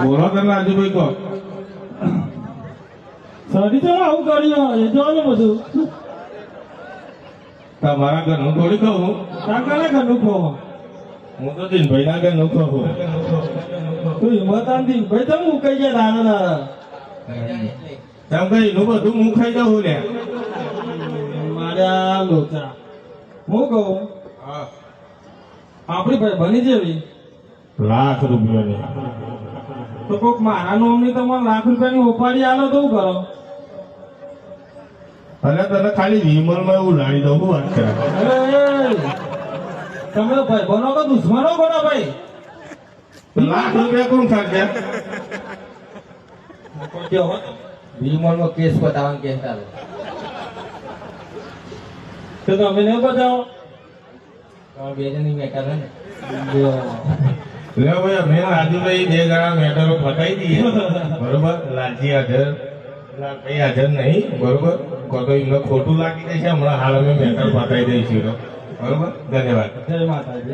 બોલો તમે રાજુભાઈ કહો. સડી તો આવું કર્યું એ જોવાનું બધું તમારા ઘરનું થોડી કહું, કાકાના ઘરનું કહો. હું તો દિનભાઈ ના ઘરનું કહું. તું હિંમત આંધી ભાઈ તમે મુકાઈ જાય નાના નાના તેમ કઈ એનું બધું હું ખાઈ દઉં ને. મારા લોચા હું કહું આપણી ભાઈ બની જેવી લાખ રૂપિયાની તો કોક મારા નોમની તમારે લાખ રૂપિયાની ઓપાડી આલો તો શું કરો? અને તને ખાલી વિમલમાં એવું લાવી દઉં. શું વાત કરે? અરે તમે તો ભાઈ બનો કે દુશ્મનો બનો ભાઈ? લાખ રૂપિયા કોણ ખાશે? વિમલનો કેસ બતાવવાનું કહેતા તો તમે નહીં બતાવો બે જણની મેટર ને લે ભાઈ અમે રાજુભાઈ 2 ગણા મેટરો પતાવી દઈએ. બરોબર, લાલજી હાજર, લાલભાઈ હાજર નહીં. બરોબર, તો એમને ખોટું લાગી જશે. હમણાં હાલ અમે મેટર પતાવી દઈશું. બરોબર, ધન્યવાદ. જય માતાજી.